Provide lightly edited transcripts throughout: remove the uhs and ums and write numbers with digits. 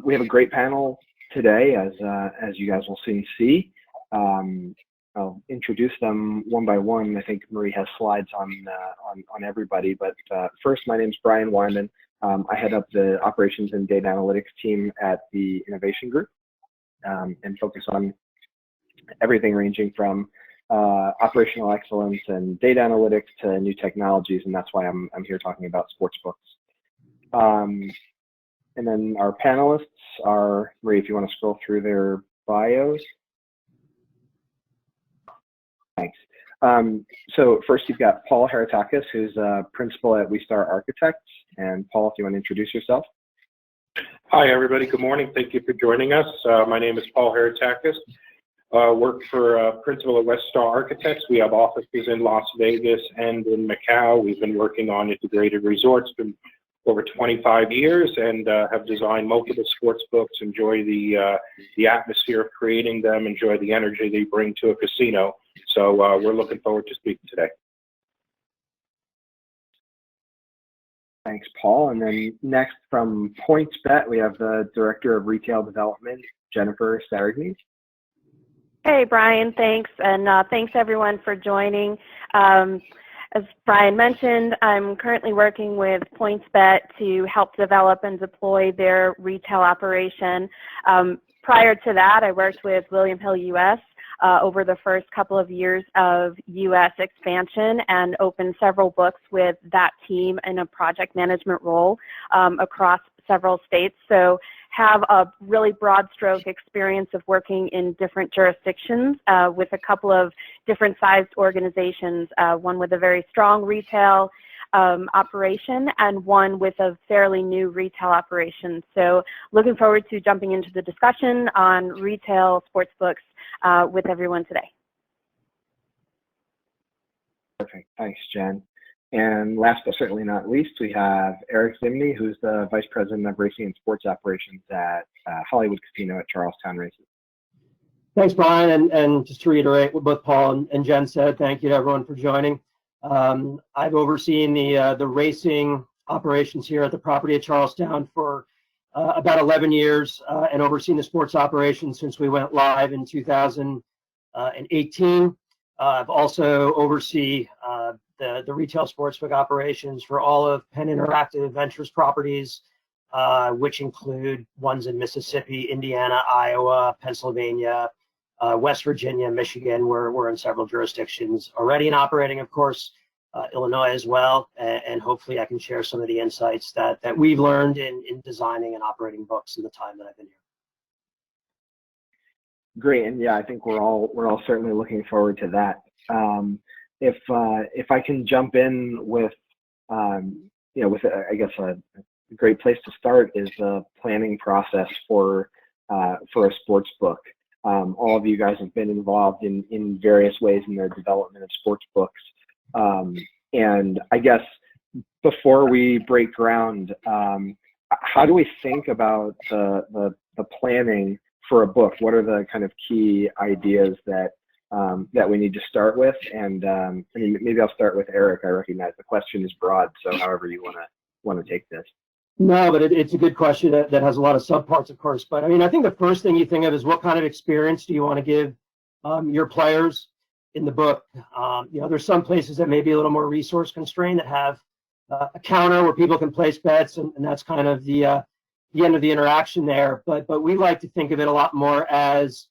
We have a great panel today, as you guys will soon see. I'll introduce them one by one. I think Marie has slides on everybody, but first, my name is Brian Wyman. I head up the operations and data analytics team at the Innovation Group and focus on everything ranging from operational excellence and data analytics to new technologies, and that's why I'm here talking about sportsbooks. And then our panelists are, Marie, if you want to scroll through their bios. Thanks. So first you've got Paul Heretakis, who's a principal at WESTAR Architects. And Paul, if you want to introduce yourself. Hi, everybody. Good morning. Thank you for joining us. My name is Paul Heretakis. Work for principal at WESTAR Architects. We have offices in Las Vegas and in Macau. We've been working on integrated resorts for over 25 years and have designed multiple sports books. Enjoy the atmosphere of creating them. Enjoy the energy they bring to a casino. So we're looking forward to speaking today. Thanks, Paul. And then next from PointsBet, we have the Director of Retail Development, Jennifer Saragnese. Hey, Brian, thanks. And thanks, everyone, for joining. As Brian mentioned, I'm currently working with PointsBet to help develop and deploy their retail operation. Prior to that, I worked with William Hill US over the first couple of years of US expansion and opened several books with that team in a project management role across several states. So have a really broad stroke experience of working in different jurisdictions with a couple of different sized organizations, one with a very strong retail operation and one with a fairly new retail operation. So looking forward to jumping into the discussion on retail sports books with everyone today. Perfect. Thanks, Jen. And last but certainly not least, we have Erich Zimny, who's the Vice President of Racing and Sports Operations at Hollywood Casino at Charlestown Races. Thanks, Brian. And just to reiterate what both Paul and Jen said, thank you to everyone for joining. I've overseen the racing operations here at the property at Charlestown for about 11 years and overseen the sports operations since we went live in 2018. I've also overseen the retail sportsbook operations for all of Penn Interactive Ventures properties, which include ones in Mississippi, Indiana, Iowa, Pennsylvania, West Virginia, Michigan. We're in several jurisdictions already and operating, of course, Illinois as well. And hopefully I can share some of the insights that we've learned in designing and operating books in the time that I've been here. Great, and yeah, I think we're all certainly looking forward to that. If I can jump in with I guess a great place to start is the planning process for a sports book. All of you guys have been involved in various ways in the development of sports books, and I guess before we break ground, how do we think about the planning for a book? What are the kind of key ideas that we need to start with? And I mean, maybe I'll start with Erich. I recognize the question is broad, so however you want to take this. No, but it's a good question that has a lot of subparts, of course. But I mean, I think the first thing you think of is what kind of experience do you want to give your players in the book? There's some places that may be a little more resource constrained that have a counter where people can place bets, and that's kind of the end of the interaction there. But we like to think of it a lot more as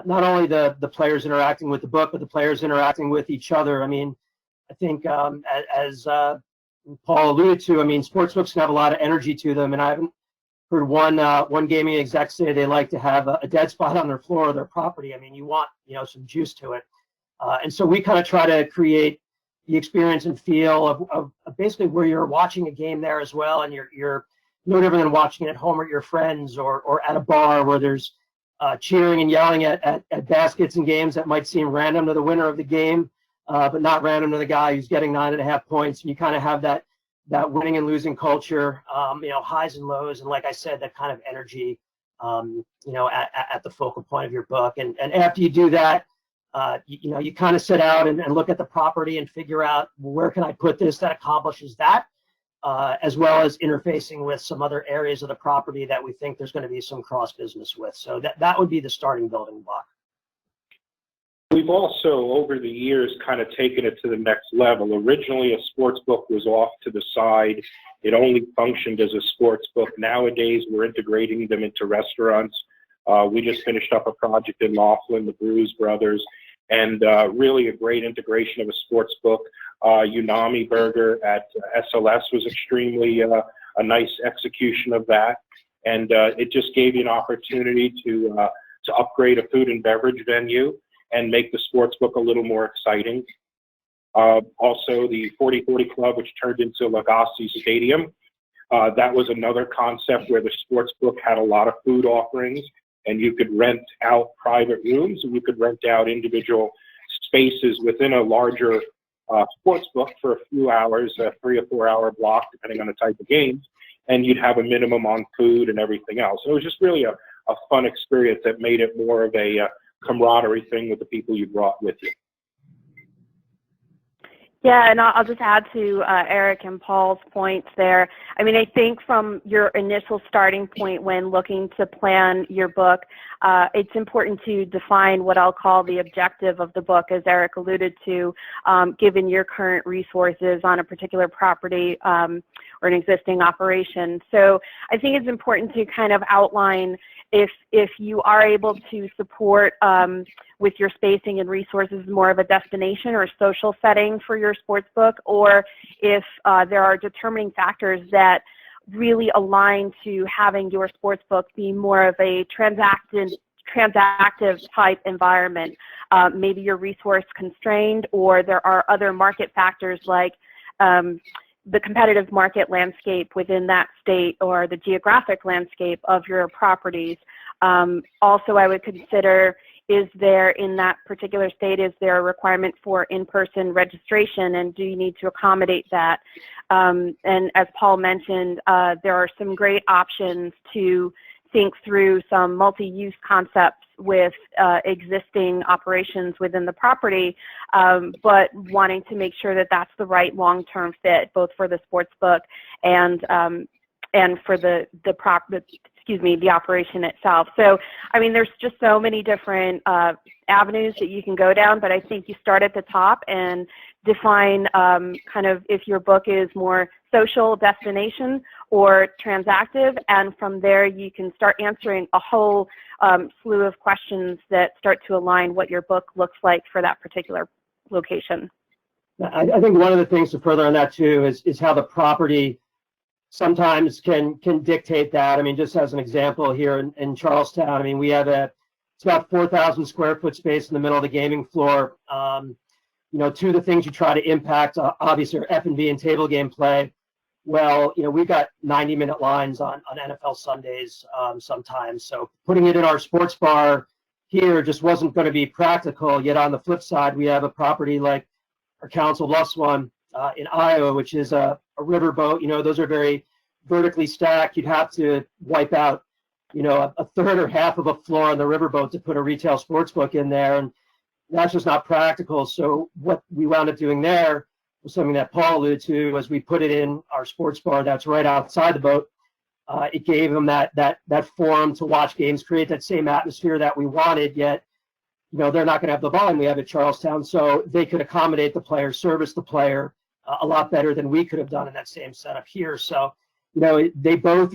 not only the players interacting with the book, but the players interacting with each other. I mean, I think as Paul alluded to, I mean, sportsbooks can have a lot of energy to them, and I haven't heard one gaming exec say they like to have a dead spot on their floor of their property. I mean, you want some juice to it, and so we kind of try to create the experience and feel of basically where you're watching a game there as well, and you're no different than watching it at home with your friends or at a bar where there's cheering and yelling at baskets and games that might seem random to the winner of the game, but not random to the guy who's getting 9.5 points. And you kind of have that winning and losing culture, highs and lows, and like I said, that kind of energy, at the focal point of your book. And after you do that, you kind of sit out and look at the property and figure out, where can I put this that accomplishes that? as well as interfacing with some other areas of the property that we think there's going to be some cross business with. So that would be the starting building block. We've also, over the years, kind of taken it to the next level. Originally, a sports book was off to the side. It only functioned as a sports book. Nowadays, we're integrating them into restaurants. We just finished up a project in Laughlin, the Bruise Brothers, and really a great integration of a sports book. Unami Burger at SLS was extremely a nice execution of that. And it just gave you an opportunity to upgrade a food and beverage venue and make the sports book a little more exciting. Also, the 4040 Club, which turned into Legacy Stadium, that was another concept where the sports book had a lot of food offerings, and you could rent out private rooms, and you could rent out individual spaces within a larger sports book for a few hours, a 3 or 4 hour block, depending on the type of games, and you'd have a minimum on food and everything else. So it was just really a fun experience that made it more of a camaraderie thing with the people you brought with you. Yeah, and I'll just add to Erich and Paul's points there. I mean, I think from your initial starting point when looking to plan your book, it's important to define what I'll call the objective of the book, as Erich alluded to, given your current resources on a particular property or an existing operation. So I think it's important to kind of outline if you are able to support with your spacing and resources more of a destination or social setting for your sports book, or if there are determining factors that really align to having your sports book be more of a transactive type environment. Maybe you're resource constrained, or there are other market factors like the competitive market landscape within that state or the geographic landscape of your properties. Also, I would consider, is there in that particular state, is there a requirement for in-person registration, and do you need to accommodate that? And as Paul mentioned, there are some great options to think through some multi-use concepts with existing operations within the property, but wanting to make sure that that's the right long-term fit, both for the sports book and for the operation itself. So, I mean, there's just so many different avenues that you can go down, but I think you start at the top and define kind of if your book is more social destination or transactive, and from there you can start answering a whole slew of questions that start to align what your book looks like for that particular location. I think one of the things to further on that too is how the property sometimes can dictate that. I mean, just as an example, here in Charlestown, I mean, we have it's about 4,000 square foot space in the middle of the gaming floor. You know, two of the things you try to impact, obviously, are F&B and table game play. Well, you know, we've got 90-minute lines on NFL Sundays sometimes. So putting it in our sports bar here just wasn't going to be practical. Yet on the flip side, we have a property like our Council Bluffs one in Iowa, which is a riverboat. You know, those are very vertically stacked. You'd have to wipe out, you know, a third or half of a floor on the riverboat to put a retail sports book in there. And that's just not practical. So what we wound up doing there was something that Paul alluded to, was we put it in our sports bar that's right outside the boat. It gave them that forum to watch games, create that same atmosphere that we wanted, yet, you know, they're not going to have the volume we have at Charlestown, so they could accommodate the player, service the player a lot better than we could have done in that same setup here. So, you know, they both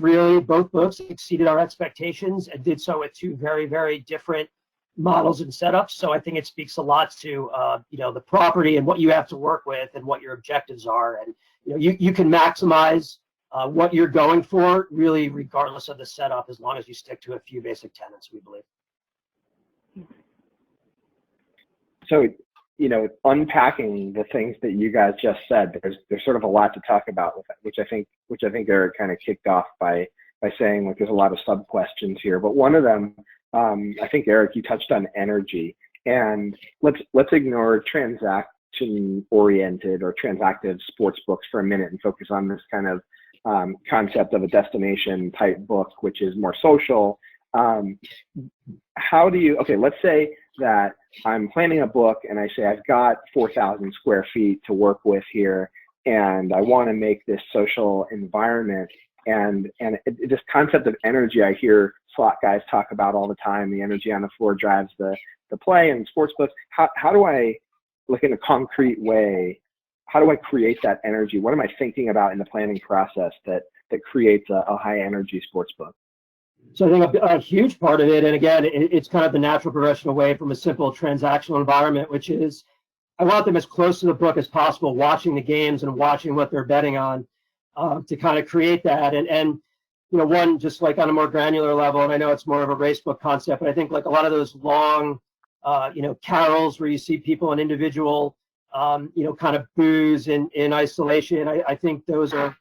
books exceeded our expectations and did so with two very, very different models and setups. So I think it speaks a lot to, you know, the property and what you have to work with and what your objectives are. And, you know, you can maximize what you're going for really regardless of the setup, as long as you stick to a few basic tenets, we believe. So, you know, unpacking the things that you guys just said, there's sort of a lot to talk about with that, which I think Erich kind of kicked off by saying, like, there's a lot of sub questions here. But one of them, I think, Erich, you touched on energy, and let's ignore transaction-oriented or transactive sports books for a minute and focus on this kind of concept of a destination type book, which is more social. How do you, okay, let's say that I'm planning a book and I say I've got 4,000 square feet to work with here, and I want to make this social environment. And this concept of energy, I hear slot guys talk about all the time. The energy on the floor drives the play and sports books. How do I, like in a concrete way, how do I create that energy? What am I thinking about in the planning process that creates a high energy sports book? So I think a huge part of it, and again, it's kind of the natural progression away from a simple transactional environment, which is I want them as close to the book as possible, watching the games and watching what they're betting on, to kind of create that. And you know, one, just like on a more granular level, and I know it's more of a race book concept, but I think like a lot of those long, you know, carols where you see people in individual, you know, kind of booze in isolation, I think those are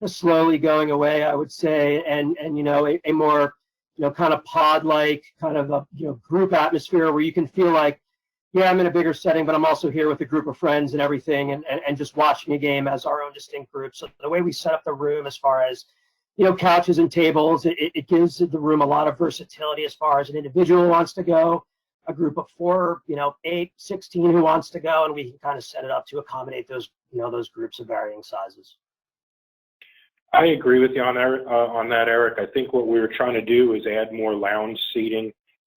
slowly going away, I would say, and you know, a more, you know, kind of pod-like kind of a, you know, group atmosphere where you can feel like, yeah, I'm in a bigger setting, but I'm also here with a group of friends and everything, and just watching a game as our own distinct group. So the way we set up the room as far as, you know, couches and tables, it gives the room a lot of versatility as far as an individual wants to go, a group of 4, you know, 8, 16 who wants to go, and we can kind of set it up to accommodate those, you know, those groups of varying sizes. I agree with you on that, Eric. I think what we were trying to do is add more lounge seating,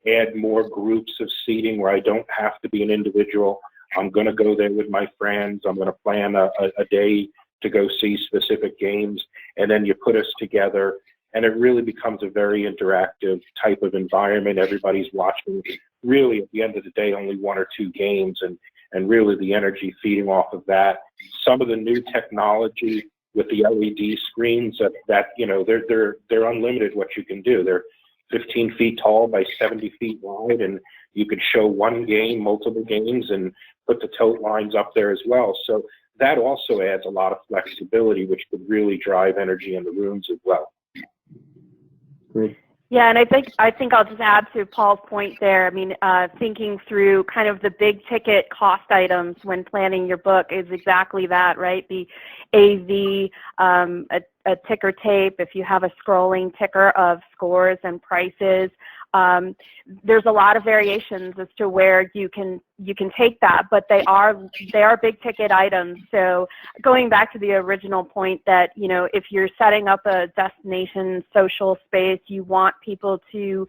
add more groups of seating where I don't have to be an individual. I'm going to go there with my friends. I'm going to plan a day to go see specific games, and then you put us together, and it really becomes a very interactive type of environment. Everybody's watching, really, at the end of the day, only 1 or 2 games, and really the energy feeding off of that. Some of the new technology with the LED screens that you know, they're unlimited what you can do. They're 15 feet tall by 70 feet wide, and you could show one game, multiple games, and put the tote lines up there as well. So that also adds a lot of flexibility, which could really drive energy in the rooms as well. Great. Yeah, and I think I'll just add to Paul's point there. I mean, thinking through kind of the big ticket cost items when planning your book is exactly that, right? The AV, a ticker tape, if you have a scrolling ticker of scores and prices. There's a lot of variations as to where you can take that, but they are big ticket items. So going back to the original point that, you know, if you're setting up a destination social space, you want people to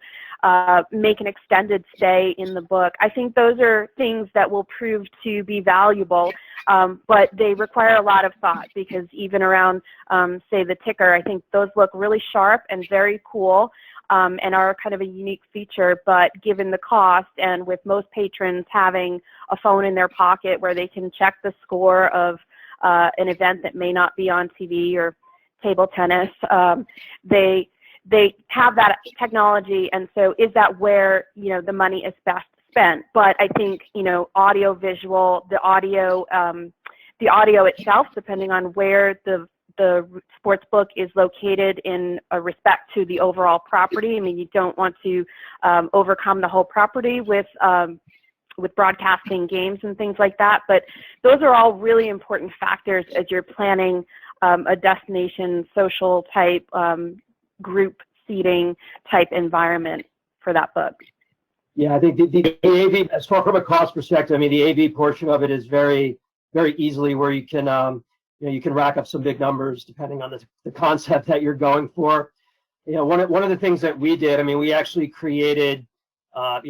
make an extended stay in the book. I think those are things that will prove to be valuable, but they require a lot of thought, because even around, say, the ticker, I think those look really sharp and very cool. And are kind of a unique feature, but given the cost, and with most patrons having a phone in their pocket where they can check the score of an event that may not be on TV or table tennis, they have that technology, and so is that where, you know, the money is best spent? But I think, you know, audio visual, the audio itself, depending on where the sports book is located in respect to the overall property. I mean, you don't want to overcome the whole property with broadcasting games and things like that, but those are all really important factors as you're planning a destination social type group seating type environment for that book. Yeah, I think the AV, as far from a cost perspective, I mean, the AV portion of it is very, very easily where you can, you know, you can rack up some big numbers depending on the concept that you're going for. You know, one of the things that we did, I mean, we actually created,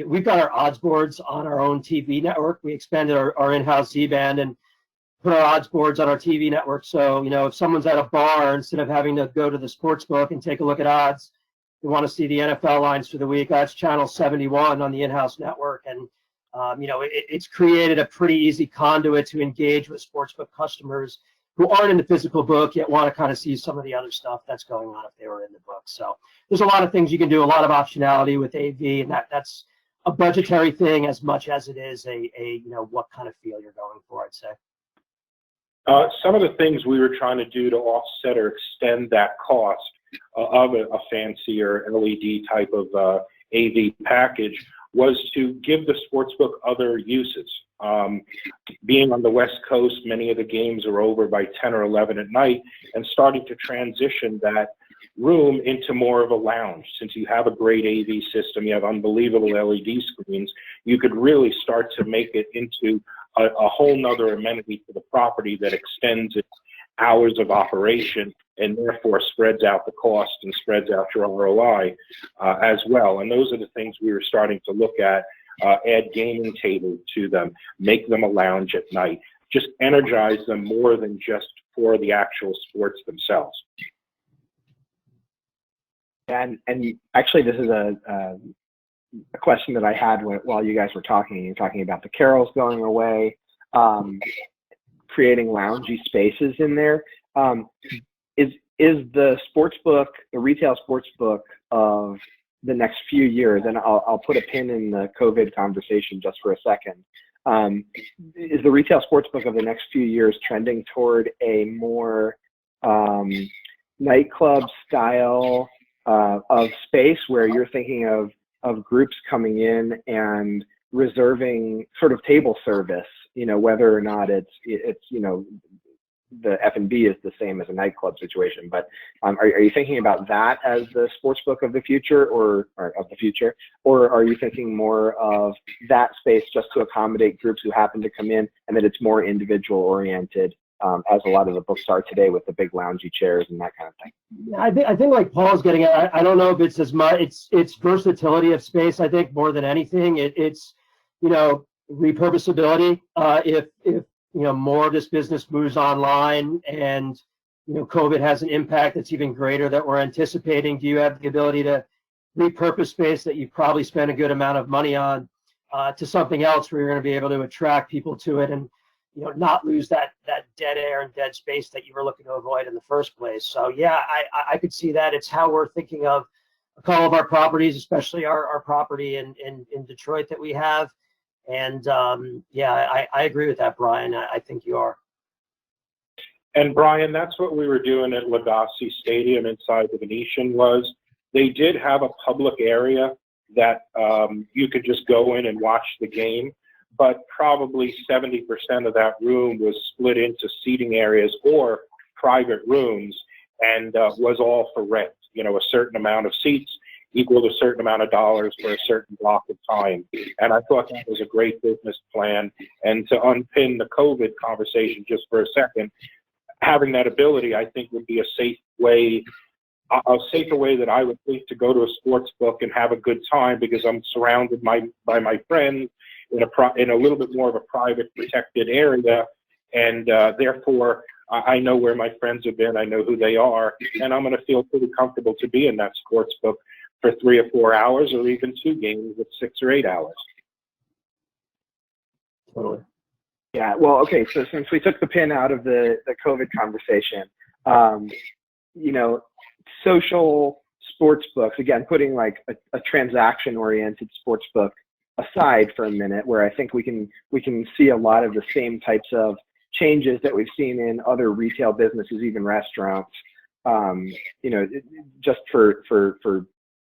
we've got our odds boards on our own TV network. We expanded our in-house Z-band and put our odds boards on our TV network. So, you know, if someone's at a bar, instead of having to go to the sports book and take a look at odds, they want to see the NFL lines for the week, that's channel 71 on the in-house network. And, you know, it's created a pretty easy conduit to engage with sportsbook customers who aren't in the physical book yet want to kind of see some of the other stuff that's going on if they were in the book. So there's a lot of things you can do, a lot of optionality with AV, and that's a budgetary thing as much as it is a you know, what kind of feel you're going for, I'd say. Some of the things we were trying to do to offset or extend that cost of a fancier LED type of AV package was to give the sportsbook other uses. Being on the West Coast, many of the games are over by 10 or 11 at night, and starting to transition that room into more of a lounge. Since you have a great AV system, you have unbelievable LED screens, you could really start to make it into a whole nother amenity to the property that extends it hours of operation, and therefore spreads out the cost and spreads out your ROI as well. And those are the things we were starting to look at. Add gaming tables to them, make them a lounge at night, just energize them more than just for the actual sports themselves. And actually, this is a question that I had while you guys were talking. You're talking about the carols going away, creating loungy spaces in there. Is the sports book, the retail sports book of the next few years, and I'll put a pin in the COVID conversation just for a second. Is the retail sports book of the next few years trending toward a more nightclub style of space where you're thinking of groups coming in and reserving sort of table service, whether or not it's the F&B is the same as a nightclub situation, but are you thinking about that as the sports book of the future, or are you thinking more of that space just to accommodate groups who happen to come in, and that it's more individual oriented, as a lot of the books are today with the big loungy chairs and that kind of thing? I think like Paul's getting at, I don't know if it's as much, it's versatility of space. I think more than anything, it's repurposability. If more of this business moves online and, COVID has an impact that's even greater that we're anticipating, do you have the ability to repurpose space that you probably spent a good amount of money on to something else where you're going to be able to attract people to it and, not lose that dead air and dead space that you were looking to avoid in the first place? So yeah, I could see that. It's how we're thinking of all of our properties, especially our property in Detroit that we have. And yeah, I agree with that, Brian. I think you are. And Brian, that's what we were doing at Legacy Stadium inside the Venetian. Was they did have a public area that you could just go in and watch the game, but probably 70% of that room was split into seating areas or private rooms, and was all for rent. A certain amount of seats equal to a certain amount of dollars for a certain block of time. And I thought that was a great business plan. And to unpin the COVID conversation just for a second, having that ability, I think, would be a safer way that I would think to go to a sports book and have a good time, because I'm surrounded by my friends in a little bit more of a private, protected area, and therefore I know where my friends have been, I know who they are, and I'm going to feel pretty comfortable to be in that sports book for 3 or 4 hours, or even 2 games at 6 or 8 hours. Totally. Yeah, well, okay, so since we took the pin out of the COVID conversation, social sports books, again, putting like a transaction-oriented sports book aside for a minute, where I think we can see a lot of the same types of changes that we've seen in other retail businesses, even restaurants, just for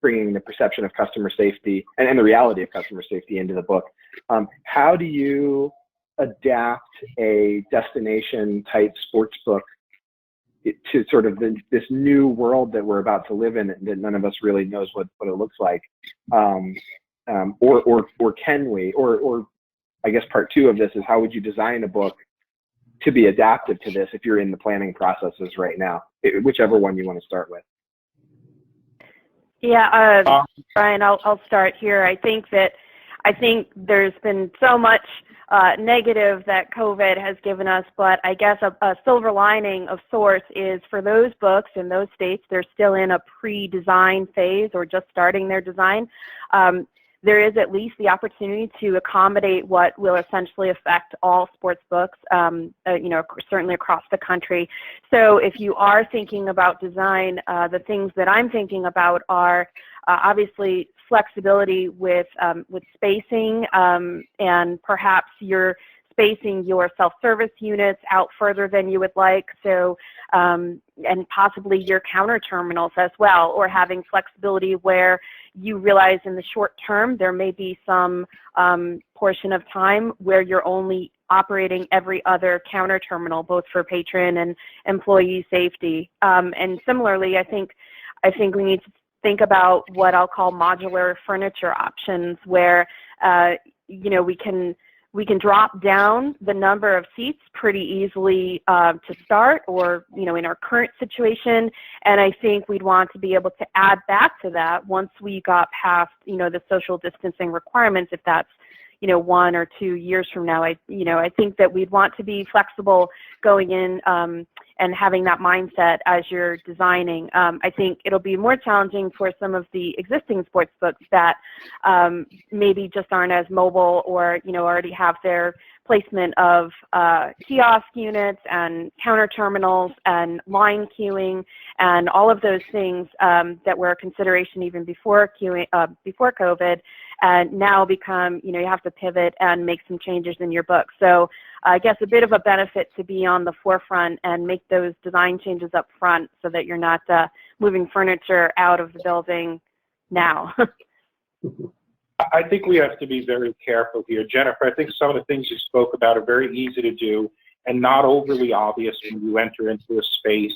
bringing the perception of customer safety and the reality of customer safety into the book. How do you adapt a destination type sports book to sort of this new world that we're about to live in, that none of us really knows what it looks like? Or can we, or I guess part 2 of this is, how would you design a book to be adaptive to this if you're in the planning processes right now, whichever one you want to start with? Yeah, Brian, I'll start here. I think there's been so much negative that COVID has given us, but I guess a silver lining of sorts is, for those books in those states, they're still in a pre-design phase or just starting their design. There is at least the opportunity to accommodate what will essentially affect all sports books, certainly across the country. So if you are thinking about design, the things that I'm thinking about are obviously flexibility with spacing, and perhaps you're spacing your self-service units out further than you would like, so and possibly your counter terminals as well, or having flexibility where you realize in the short term there may be some portion of time where you're only operating every other counter terminal, both for patron and employee safety. And similarly, I think we need to think about what I'll call modular furniture options, where we we can drop down the number of seats pretty easily to start, or, you know, in our current situation. And I think we'd want to be able to add back to that once we got past, you know, the social distancing requirements, if that's, you know, 1 or 2 years from now. I think that we'd want to be flexible going in and having that mindset as you're designing. I think it'll be more challenging for some of the existing sports books that maybe just aren't as mobile, or, you know, already have their placement of kiosk units and counter terminals and line queuing and all of those things that were a consideration even before COVID, and now become, you know, you have to pivot and make some changes in your book. So I guess a bit of a benefit to be on the forefront and make those design changes up front so that you're not moving furniture out of the building now. I think we have to be very careful here. Jennifer, I think some of the things you spoke about are very easy to do and not overly obvious when you enter into a space.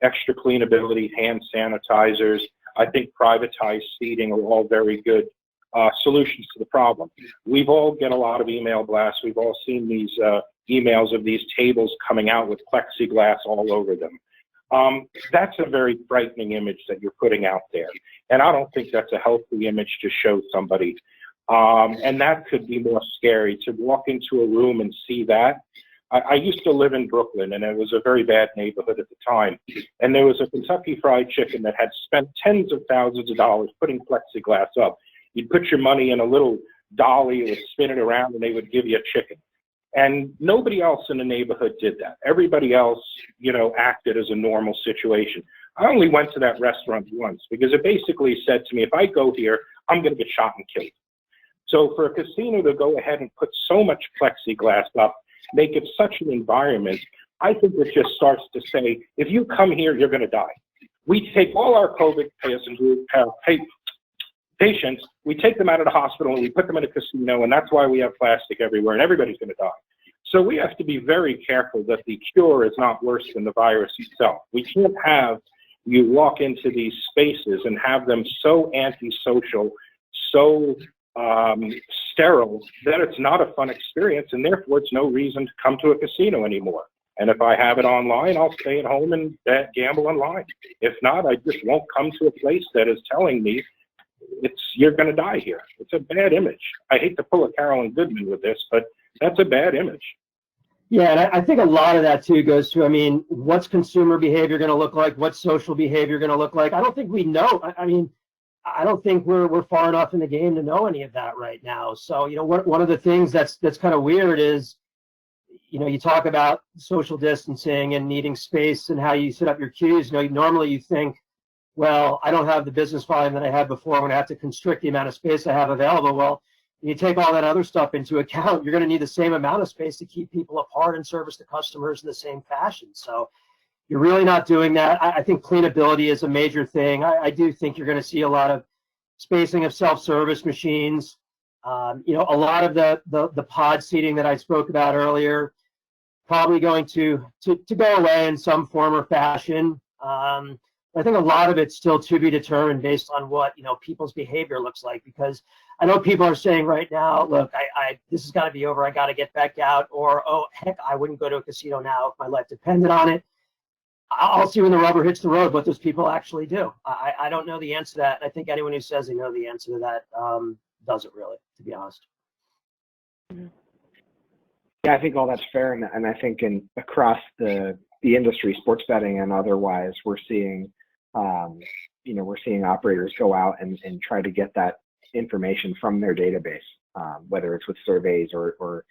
Extra cleanability, hand sanitizers, I think privatized seating are all very good solutions to the problem. We've all get a lot of email blasts. We've all seen these emails of these tables coming out with plexiglass all over them. That's a very frightening image that you're putting out there. And I don't think that's a healthy image to show somebody. And that could be more scary, to walk into a room and see that. I used to live in Brooklyn, and it was a very bad neighborhood at the time. And there was a Kentucky Fried Chicken that had spent tens of thousands of dollars putting plexiglass up. You'd put your money in a little dolly, it would spin it around, and they would give you a chicken. And nobody else in the neighborhood did that. Everybody else, you know, acted as a normal situation. I only went to that restaurant once because it basically said to me, if I go here, I'm going to get shot and killed. So for a casino to go ahead and put so much plexiglass up, make it such an environment, I think it just starts to say, if you come here, you're going to die. We take all our COVID patients, we take them out of the hospital and we put them in a casino, and that's why we have plastic everywhere, and everybody's going to die. So we have to be very careful that the cure is not worse than the virus itself. We can't have you walk into these spaces and have them so antisocial, so sterile, that it's not a fun experience, and therefore it's no reason to come to a casino anymore. And if I have it online, I'll stay at home and gamble online. If not, I just won't come to a place that is telling me you're going to die here. It's a bad image. I hate to pull a Carolyn Goodman with this, but that's a bad image. Yeah, and I think a lot of that too goes to, I mean, what's consumer behavior going to look like? What's social behavior going to look like? I don't think we know. I mean, I don't think we're far enough in the game to know any of that right now. So, you know, one of the things that's kind of weird is, you know, you talk about social distancing and needing space and how you set up your queues. You know, normally you think, well, I don't have the business volume that I had before. I'm going to have to constrict the amount of space I have available. Well, you take all that other stuff into account, you're going to need the same amount of space to keep people apart and service the customers in the same fashion. So you're really not doing that. I think cleanability is a major thing. I do think you're going to see a lot of spacing of self-service machines. You know, a lot of the pod seating that I spoke about earlier, probably going to go away in some form or fashion. I think a lot of it's still to be determined based on what, you know, people's behavior looks like, because I know people are saying right now, look, this has got to be over. I got to get back out, or, oh, heck, I wouldn't go to a casino now if my life depended on it. I'll see when the rubber hits the road what those people actually do. I don't know the answer to that. I think anyone who says they know the answer to that doesn't really, to be honest. Yeah, I think all that's fair, and I think across the industry, sports betting and otherwise, we're seeing operators go out and try to get that information from their database, whether it's with surveys or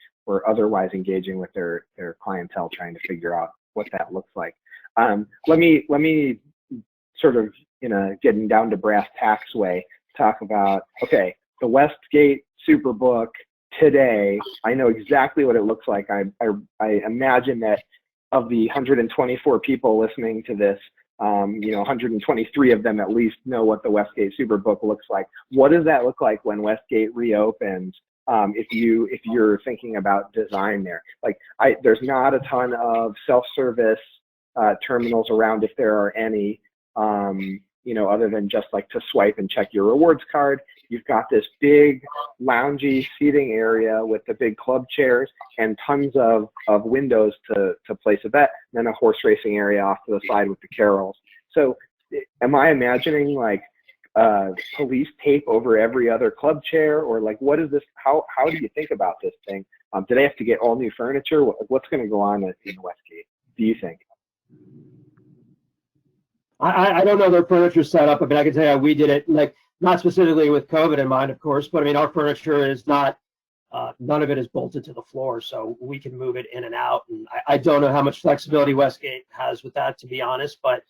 otherwise engaging with their clientele, trying to figure out what that looks like. Let me sort of, getting down to brass tacks way, talk about, okay, the Westgate Superbook today, I know exactly what it looks like. I imagine that of the 124 people listening to this, 123 of them at least know what the Westgate Superbook looks like. What does that look like when Westgate reopens? If you're thinking about design there, there's not a ton of self-service terminals around, if there are any, other than just like to swipe and check your rewards card. you've got this big loungy seating area with the big club chairs and tons of windows to place a bet, and then a horse racing area off to the side with the carrels. So am I imagining like police tape over every other club chair, or like what is this? How do you think about this thing? Do they have to get all new furniture? What's going to go on in Westgate, do you think? I don't know their furniture setup. I mean, I can tell you we did it, like, not specifically with COVID in mind, of course, but I mean, our furniture is not, none of it is bolted to the floor, so we can move it in and out. And I don't know how much flexibility Westgate has with that, to be honest, but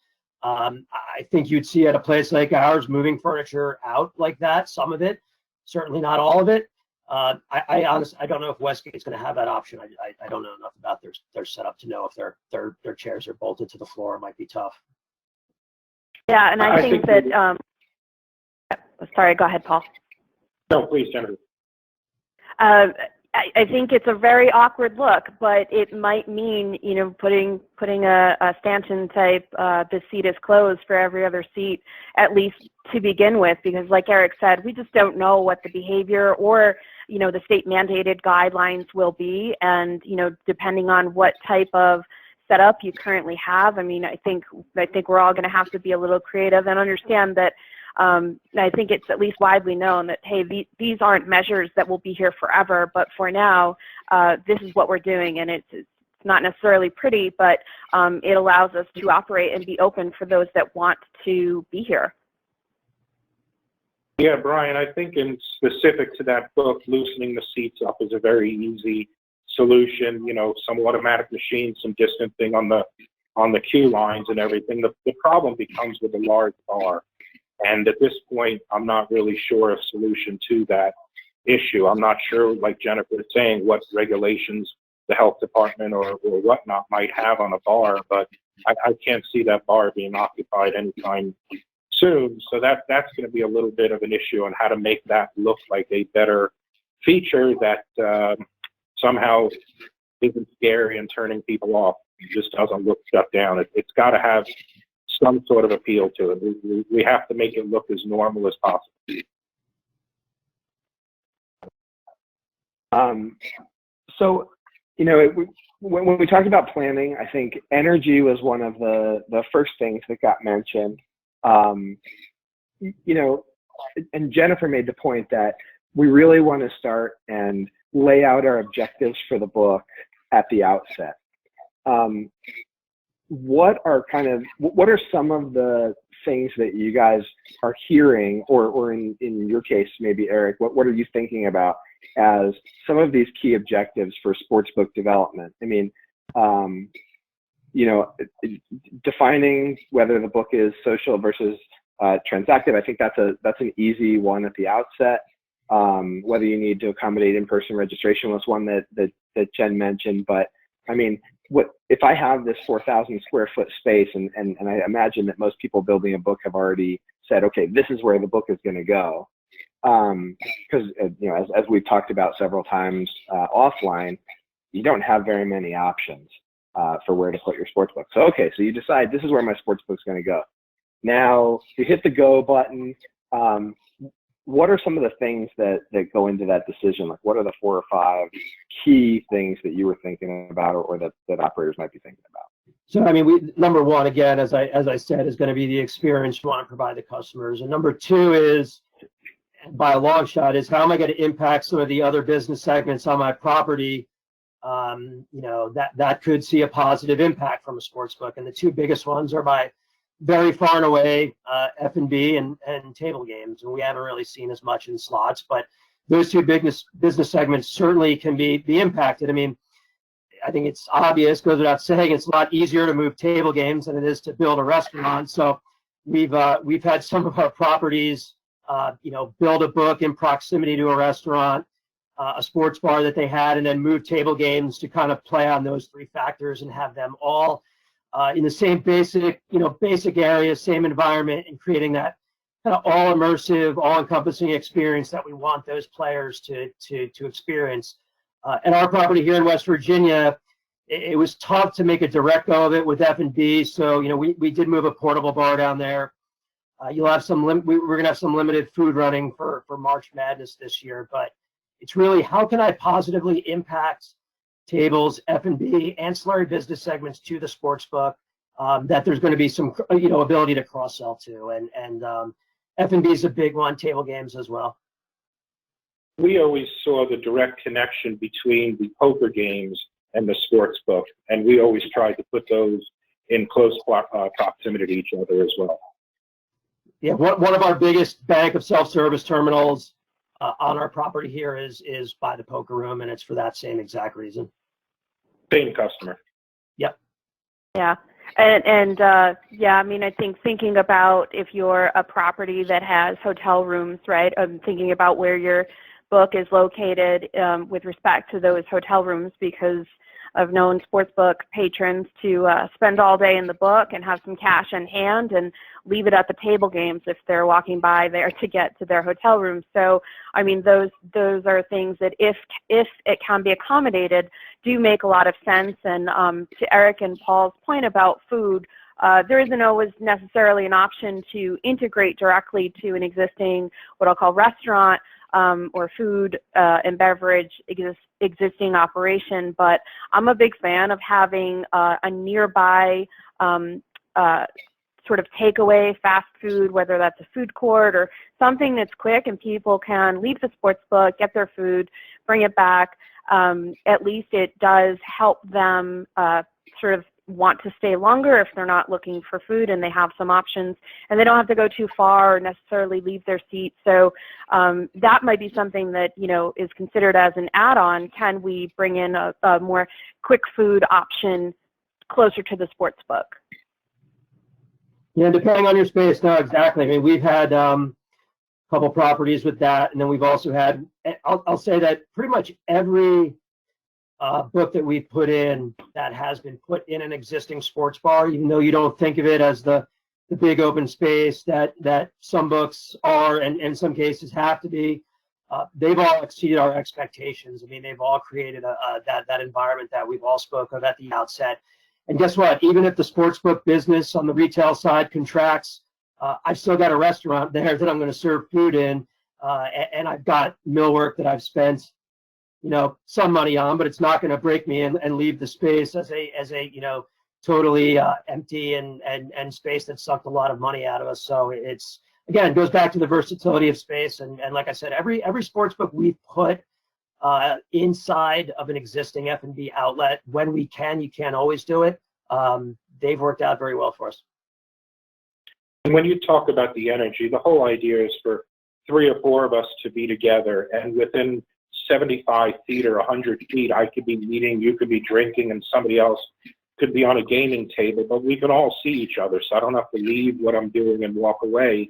I think you'd see at a place like ours moving furniture out like that, some of it, certainly not all of it. I honestly, I don't know if Westgate's going to have that option. I don't know enough about their setup to know if their chairs are bolted to the floor. It might be tough. Yeah, and I think that, sorry, go ahead, Paul. No, please, Jennifer. I think it's a very awkward look, but it might mean, you know, putting a stanchion type, the seat is closed for every other seat, at least to begin with, because like Erich said, we just don't know what the behavior or, you know, the state mandated guidelines will be. And, you know, depending on what type of setup you currently have, I mean, I think we're all going to have to be a little creative and understand that. I think it's at least widely known that, hey, these aren't measures that will be here forever, but for now, this is what we're doing, and it's not necessarily pretty, but it allows us to operate and be open for those that want to be here. Yeah, Brian, I think in specific to that book, loosening the seats up is a very easy solution. You know, some automatic machines, some distancing on the queue lines and everything. The problem becomes with a large bar. And at this point, I'm not really sure a solution to that issue. I'm not sure, like Jennifer is saying, what regulations the health department or whatnot might have on a bar, but I can't see that bar being occupied anytime soon. So that's going to be a little bit of an issue on how to make that look like a better feature that somehow isn't scary and turning people off. It just doesn't look shut down. It's got to have some sort of appeal to it. We have to make it look as normal as possible. So, you know, when we talked about planning, I think energy was one of the first things that got mentioned. You know, and Jennifer made the point that we really want to start and lay out our objectives for the book at the outset. What are some of the things that you guys are hearing, or in your case, maybe Erich, what are you thinking about as some of these key objectives for sportsbook development? I mean, you know, defining whether the book is social versus transactive, I think that's an easy one at the outset. Whether you need to accommodate in-person registration was one that Jen mentioned, but I mean, what if I have this 4,000 square foot space, and I imagine that most people building a book have already said, okay, this is where the book is going to go, because you know, as we've talked about several times offline, you don't have very many options for where to put your sports book. So okay, so you decide this is where my sports book's going to go. Now you hit the go button. What are some of the things that go into that decision? Like, what are the 4 or 5 key things that you were thinking about, or that operators might be thinking about? So, I mean, number one, again, as I said, is going to be the experience you want to provide the customers. And number 2 is, by a long shot, is how am I going to impact some of the other business segments on my property? You know, that could see a positive impact from a sports book. And the 2 biggest ones are by very far and away F&B and table games, and we haven't really seen as much in slots, but those 2 business segments certainly can be impacted. I mean, I think it's obvious, goes without saying, it's a lot easier to move table games than it is to build a restaurant. So we've had some of our properties, you know, build a book in proximity to a restaurant, a sports bar that they had, and then move table games to kind of play on those 3 factors and have them all in the same basic area, same environment, and creating that kind of all immersive, all encompassing experience that we want those players to experience. At our property here in West Virginia, it was tough to make a direct go of it with F&B. So, you know, we did move a portable bar down there. You'll have we're going to have some limited food running for March Madness this year, but it's really how can I positively impact tables, F&B, ancillary business segments to the sports book, that there's going to be some ability to cross-sell to, and F&B is a big one, table games as well. We always saw the direct connection between the poker games and the sports book, and we always tried to put those in close proximity to each other as well. Yeah, one of our biggest bank of self-service terminals on our property here is by the poker room, and it's for that same exact reason. Same customer. Yep. Yeah. And yeah, I mean, I think thinking about if you're a property that has hotel rooms, right? I'm thinking about where your book is located with respect to those hotel rooms, because I've known sportsbook patrons to spend all day in the book and have some cash in hand and leave it at the table games if they're walking by there to get to their hotel room. So, I mean, those are things that if it can be accommodated, do make a lot of sense. And to Erich and Paul's point about food, there isn't always necessarily an option to integrate directly to an existing, what I'll call restaurant, or food and beverage existing operation, but I'm a big fan of having a nearby sort of takeaway fast food, whether that's a food court or something that's quick and people can leave the sports book, get their food, bring it back. At least it does help them sort of want to stay longer if they're not looking for food and they have some options, and they don't have to go too far or necessarily leave their seat. So that might be something that, you know, is considered as an add-on. Can we bring in a more quick food option closer to the sports book? Yeah, depending on your space. No, exactly. I mean, we've had a couple properties with that, and then we've also had, I'll say that pretty much every book that we put in that has been put in an existing sports bar, even though you don't think of it as the big open space that some books are, and in some cases have to be, they've all exceeded our expectations. I mean, they've all created that environment that we've all spoke of at the outset. And guess what? Even if the sports book business on the retail side contracts, I've still got a restaurant there that I'm going to serve food in, and I've got millwork that I've spent, you know, some money on, but it's not going to break me and leave the space as a you know, totally empty and space that sucked a lot of money out of us. So it's, again, it goes back to the versatility of space. And like I said, every sports book we've put inside of an existing F&B outlet when we can. You can't always do it. They've worked out very well for us. And when you talk about the energy, the whole idea is for 3 or 4 of us to be together, and within 75 feet or 100 feet, I could be eating, you could be drinking, and somebody else could be on a gaming table, but we can all see each other. So I don't have to leave what I'm doing and walk away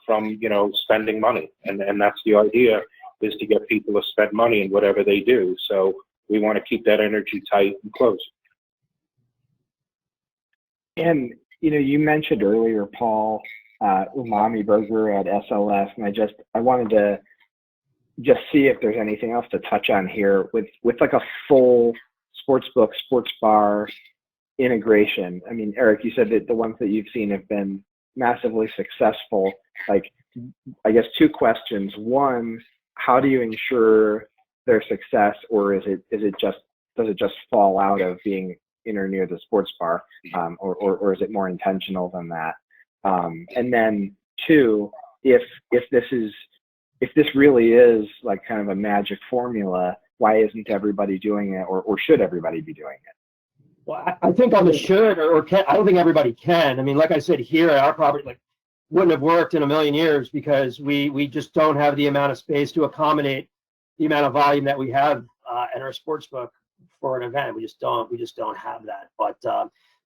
from, you know, spending money. And that's the idea, is to get people to spend money in whatever they do. So we want to keep that energy tight and close. And, you know, you mentioned earlier, Paul, Umami Burger at SLS, and I wanted to just see if there's anything else to touch on here with like a full sports book, sports bar integration. I mean, Erich, you said that the ones that you've seen have been massively successful. Like, I guess 2 questions. One, how do you ensure their success, or does it just fall out of being in or near the sports bar, or is it more intentional than that? And then 2, if this really is like kind of a magic formula, why isn't everybody doing it, or should everybody be doing it? Well, I think on the should or can, I don't think everybody can. I mean, like I said, here at our property, like, wouldn't have worked in a million years because we just don't have the amount of space to accommodate the amount of volume that we have in our sports book for an event. We just don't have that. But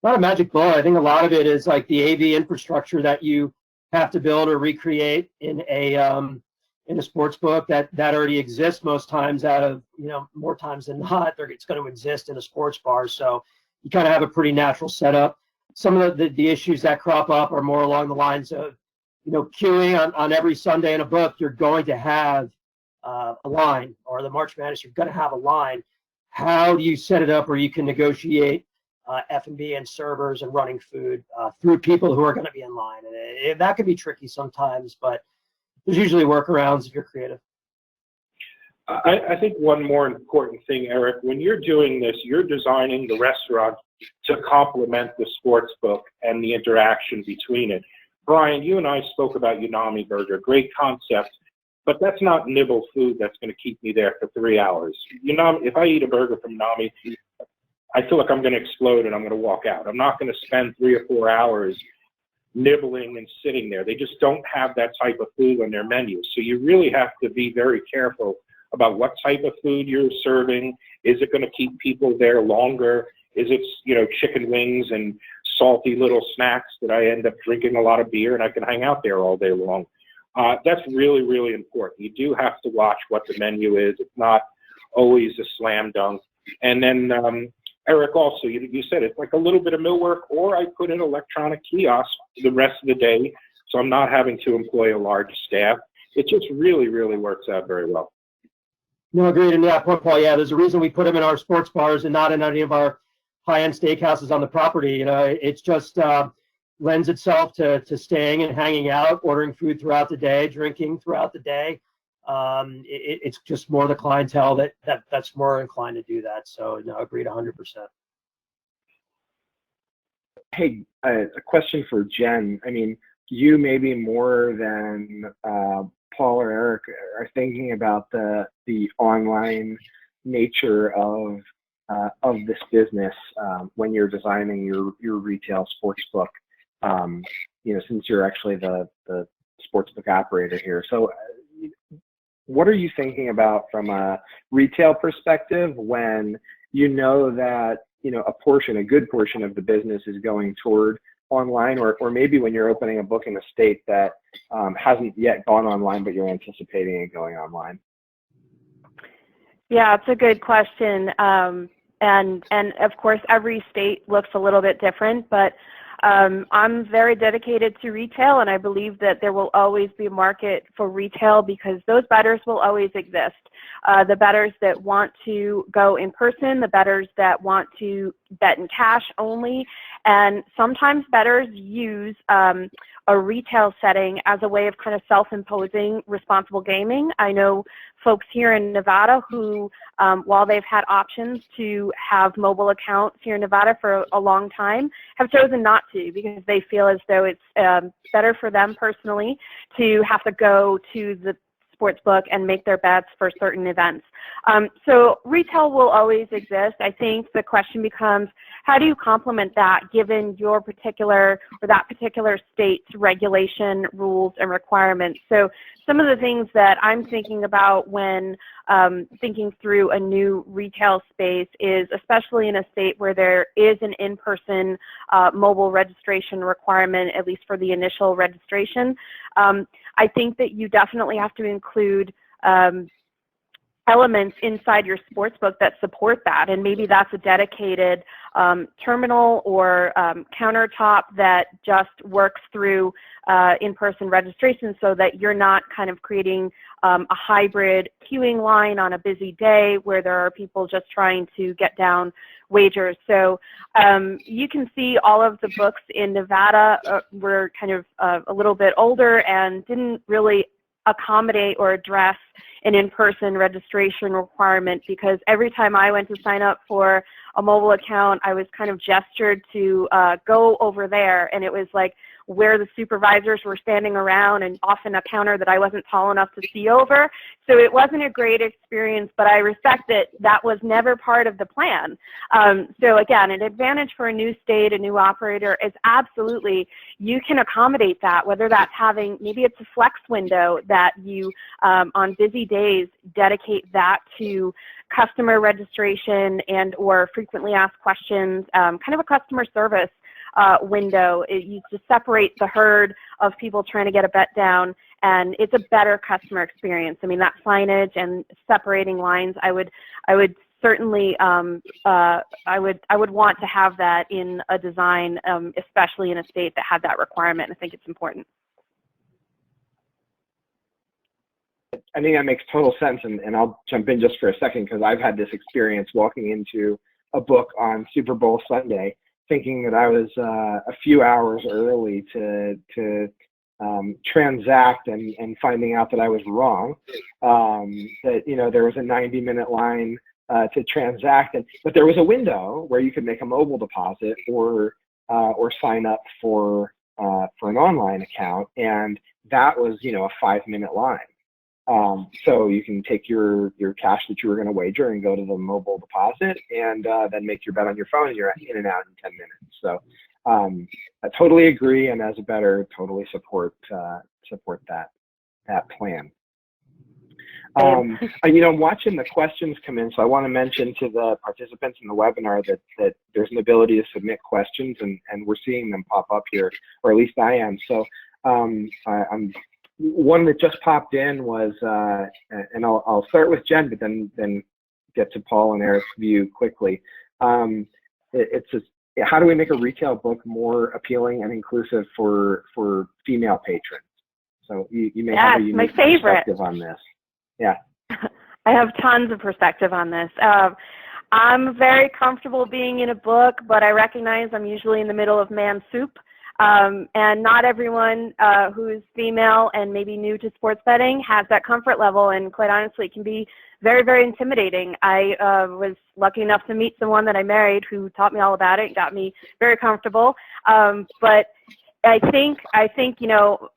not a magic bullet. I think a lot of it is like the AV infrastructure that you have to build or recreate in a sports book that already exists most times. Out of, you know, more times than not, it's going to exist in a sports bar. So you kind of have a pretty natural setup. Some of the issues that crop up are more along the lines of, you know, queuing on every Sunday in a book. You're going to have a line, or the March Madness, you're going to have a line. How do you set it up where you can negotiate F&B and servers and running food through people who are going to be in line? And that can be tricky sometimes, but there's usually workarounds if you're creative. I think one more important thing, Eric, when you're doing this, you're designing the restaurant to complement the sports book and the interaction between it. Brian, you and I spoke about Unami Burger, great concept, but that's not nibble food that's going to keep me there for 3 hours. If I eat a burger from Unami, I feel like I'm going to explode and I'm going to walk out. I'm not going to spend 3 or 4 hours nibbling and sitting there. They just don't have that type of food on their menu. So you really have to be very careful about what type of food you're serving. Is it going to keep people there longer? Is it, chicken wings and salty little snacks that I end up drinking a lot of beer and I can hang out there all day long? That's really, really important. You do have to watch what the menu is. It's not always a slam dunk. And then, Eric, also, you said it's like a little bit of millwork, or I put in electronic kiosks the rest of the day, so I'm not having to employ a large staff. It just really, really works out very well. No, agreed. And yeah, Paul, there's a reason we put them in our sports bars and not in any of our high-end steakhouses on the property. It's just lends itself to staying and hanging out, ordering food throughout the day, drinking throughout the day. It's just more the clientele that's more inclined to do that. So, no, agreed 100%. Hey, a question for Jen. I mean, you maybe more than Paul or Eric are thinking about the online nature of this business when you're designing your retail sports book. Since you're actually the sports book operator here. So, what are you thinking about from a retail perspective when you know that a good portion of the business is going toward online, or maybe when you're opening a book in a state that hasn't yet gone online, but you're anticipating it going online? Yeah, it's a good question. And of course, every state looks a little bit different, but I'm very dedicated to retail, and I believe that there will always be a market for retail because those bettors will always exist. The bettors that want to go in person, the bettors that want to bet in cash only, and sometimes bettors use a retail setting as a way of kind of self-imposing responsible gaming. I know folks here in Nevada who, while they've had options to have mobile accounts here in Nevada for a long time, have chosen not to because they feel as though it's better for them personally to have to go to the sports book and make their bets for certain events. So retail will always exist. I think the question becomes, how do you complement that given your particular or that particular state's regulation, rules, and requirements? So some of the things that I'm thinking about when thinking through a new retail space is, especially in a state where there is an in-person mobile registration requirement, at least for the initial registration, I think that you definitely have to include elements inside your sports book that support that, and maybe that's a dedicated terminal or countertop that just works through in-person registration so that you're not kind of creating a hybrid queuing line on a busy day where there are people just trying to get down wagers. So you can see all of the books in Nevada were kind of a little bit older and didn't really accommodate or address an in-person registration requirement, because every time I went to sign up for a mobile account, I was kind of gestured to go over there, and it was like where the supervisors were standing around and often a counter that I wasn't tall enough to see over. So it wasn't a great experience, but I respect that that was never part of the plan. So again, an advantage for a new state, a new operator is absolutely you can accommodate that, whether that's having, maybe it's a flex window that you on busy days dedicate that to customer registration and or frequently asked questions, kind of a customer service window. You just separate the herd of people trying to get a bet down, and it's a better customer experience. I mean, that signage and separating lines, I would certainly, I would want to have that in a design, especially in a state that had that requirement. I think it's important. I think that makes total sense, and I'll jump in just for a second because I've had this experience walking into a book on Super Bowl Sunday, thinking that I was a few hours early to transact and finding out that I was wrong, that, you know, there was a 90-minute line to transact, but there was a window where you could make a mobile deposit or sign up for an online account, and that was, you know, a 5-minute line. So you can take your cash that you were going to wager and go to the mobile deposit, and then make your bet on your phone, and you're in and out in 10 minutes. So I totally agree, and as a bettor, totally support that plan. You know, I'm watching the questions come in, so I want to mention to the participants in the webinar that there's an ability to submit questions, and we're seeing them pop up here, or at least I am. So one that just popped in was, and I'll start with Jen, but then get to Paul and Erich's view quickly. It's just, how do we make a retail book more appealing and inclusive for female patrons? So you may have a unique perspective on this. Yeah. I have tons of perspective on this. I'm very comfortable being in a book, but I recognize I'm usually in the middle of man soup. And not everyone who's female and maybe new to sports betting has that comfort level, and quite honestly, it can be very, very intimidating. I was lucky enough to meet someone that I married who taught me all about it and got me very comfortable. But I think you know,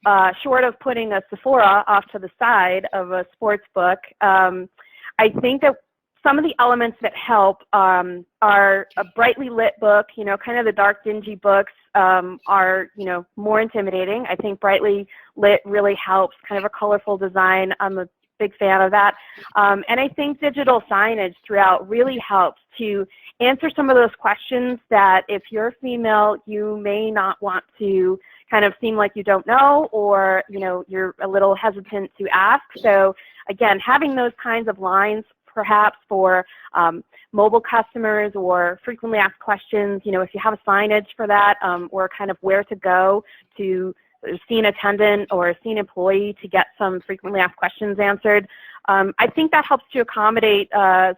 short of putting a Sephora off to the side of a sports book, I think that some of the elements that help are a brightly lit book. You know, kind of the dark, dingy books are, you know, more intimidating. I think brightly lit really helps, kind of a colorful design. I'm a big fan of that. And I think digital signage throughout really helps to answer some of those questions that if you're female, you may not want to kind of seem like you don't know, or, you know, you're a little hesitant to ask. So again, having those kinds of lines perhaps for mobile customers or frequently asked questions, you know, if you have a signage for that, or kind of where to go to see an attendant or see an employee to get some frequently asked questions answered. I think that helps to accommodate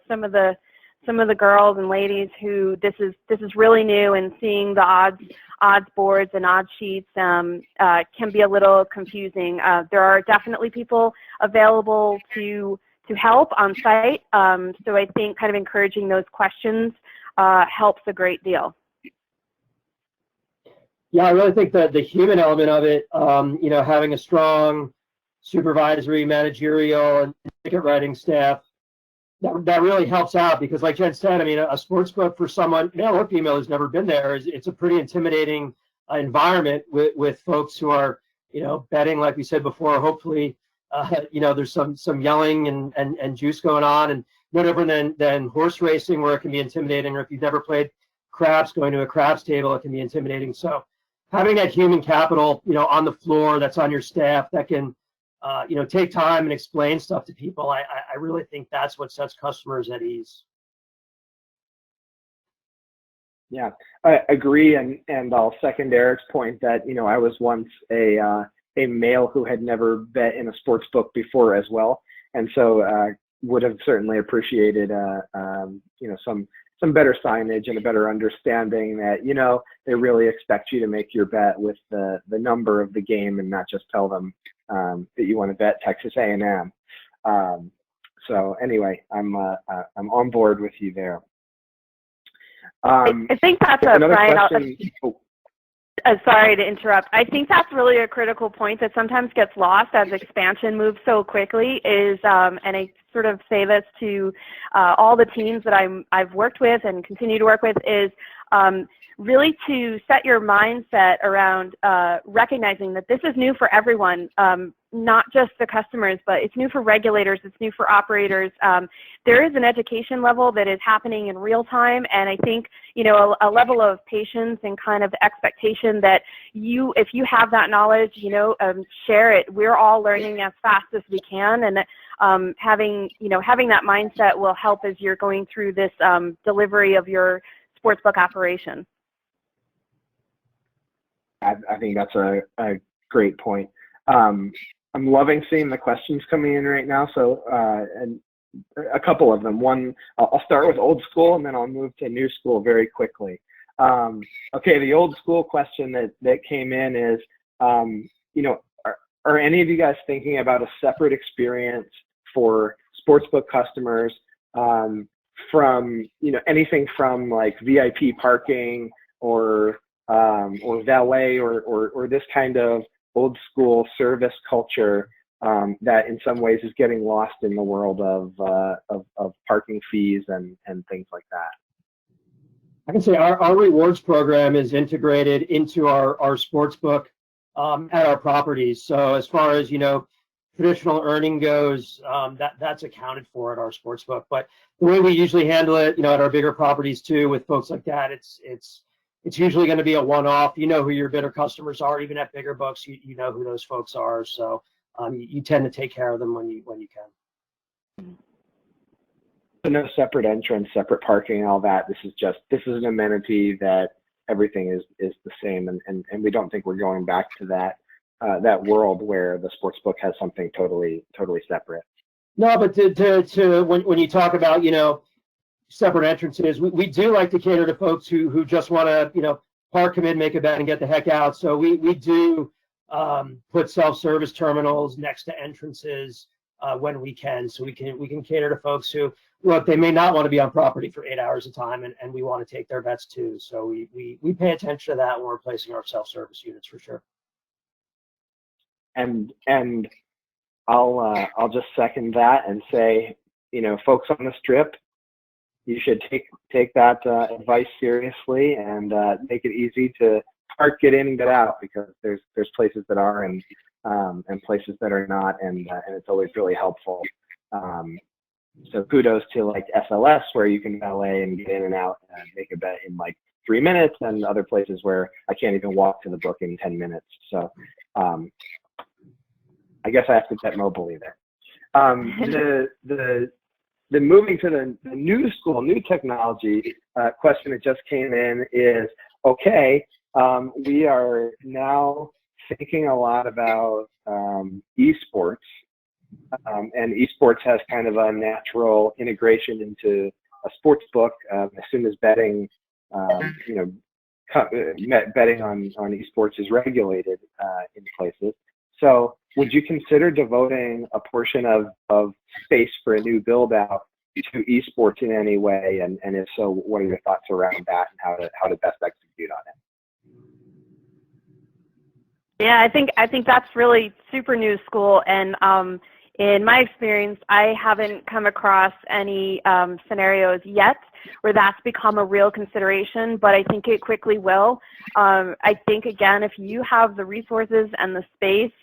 some of the girls and ladies who this is really new, and seeing the odds boards and odds sheets can be a little confusing. There are definitely people available to help on site, so I think kind of encouraging those questions helps a great deal. Yeah, I really think that the human element of it, you know, having a strong supervisory, managerial, and ticket writing staff, that really helps out, because like Jen said, I mean, a sports book for someone, male or female, who's never been there, it's a pretty intimidating environment with folks who are, you know, betting, like we said before. Hopefully, you know, there's some yelling and juice going on, and no different than horse racing, where it can be intimidating, or if you've never played craps, going to a craps table, it can be intimidating. So having that human capital, you know, on the floor, that's on your staff, that can, you know, take time and explain stuff to people, I really think that's what sets customers at ease. Yeah, I agree, and I'll second Erich's point that, you know, I was once a male who had never bet in a sports book before as well, and so would have certainly appreciated, you know, some better signage and a better understanding that, you know, they really expect you to make your bet with the number of the game, and not just tell them that you want to bet Texas A&M. So anyway, I'm on board with you there. I think that's another Brian. question. Sorry to interrupt. I think that's really a critical point that sometimes gets lost as expansion moves so quickly. And I sort of say this to all the teams that I've worked with and continue to work with, is really to set your mindset around recognizing that this is new for everyone, not just the customers, but it's new for regulators, it's new for operators. There is an education level that is happening in real time, and I think, you know, a level of patience and kind of expectation that if you have that knowledge, you know, share it. We're all learning as fast as we can, and having that mindset will help as you're going through this delivery of your sportsbook operation. I think that's a great point. I'm loving seeing the questions coming in right now. So, and a couple of them. One, I'll start with old school, and then I'll move to new school very quickly. Okay, the old school question that came in is, you know, are any of you guys thinking about a separate experience for sportsbook customers, from, you know, anything from like VIP parking or valet or this kind of old school service culture that in some ways is getting lost in the world of parking fees and things like that? I can say our rewards program is integrated into our sports book at our properties. So as far as, you know, traditional earning goes, that's accounted for at our sports book. But the way we usually handle it, you know, at our bigger properties too, with folks like that, it's usually going to be a one-off. You know who your bidder customers are, even at bigger books. You know who those folks are. So you tend to take care of them when you can. So no separate entrance, separate parking, all that. This is an amenity that everything is the same, and we don't think we're going back to that world where the sports book has something totally separate. No, but to when you talk about, you know, separate entrances, we do like to cater to folks who just want to, you know, park, come in, make a bet, and get the heck out. So we do put self-service terminals next to entrances when we can, so we can cater to folks who, look, they may not want to be on property for 8 hours a time, and we want to take their bets too. So we pay attention to that when we're placing our self-service units for sure. And I'll just second that and say, you know, folks on the Strip, you should take that advice seriously and make it easy to park, get in, and get out, because there's places that are and places that are not, and it's always really helpful. So kudos to like SLS, where you can valet and get in and out and make a bet in like 3 minutes, and other places where I can't even walk to the book in 10 minutes. So I guess I have to bet mobily there. The moving to the new school, new technology question that just came in is, okay, we are now thinking a lot about esports, and esports has kind of a natural integration into a sports book as soon as betting, you know, betting on esports is regulated in places. So would you consider devoting a portion of space for a new build out to esports in any way? And if so, what are your thoughts around that and how to best execute on it? Yeah, I think that's really super new school, and in my experience, I haven't come across any scenarios yet where that's become a real consideration, but I think it quickly will. I think, again, if you have the resources and the space,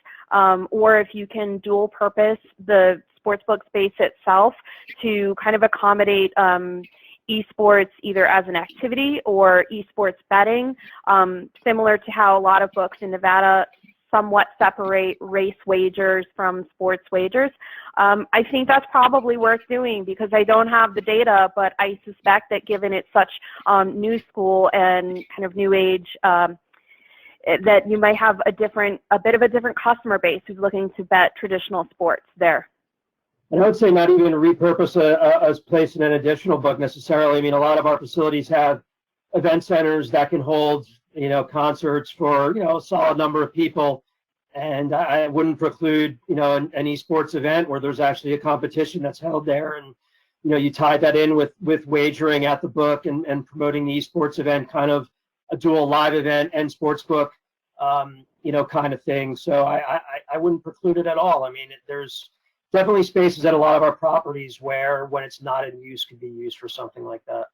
or if you can dual purpose the sportsbook space itself to kind of accommodate esports either as an activity or esports betting, similar to how a lot of books in Nevada somewhat separate race wagers from sports wagers. I think that's probably worth doing, because I don't have the data, but I suspect that given it's such new school and kind of new age, that you might have a bit of a different customer base who's looking to bet traditional sports there. And I would say not even repurpose a place in an additional book necessarily. I mean, a lot of our facilities have event centers that can hold, you know, concerts for, you know, a solid number of people. And I wouldn't preclude, you know, an esports event where there's actually a competition that's held there. And, you know, you tie that in with wagering at the book and promoting the esports event, kind of a dual live event and sports book, you know, kind of thing. So I wouldn't preclude it at all. I mean, there's definitely spaces at a lot of our properties where, when it's not in use, could be used for something like that.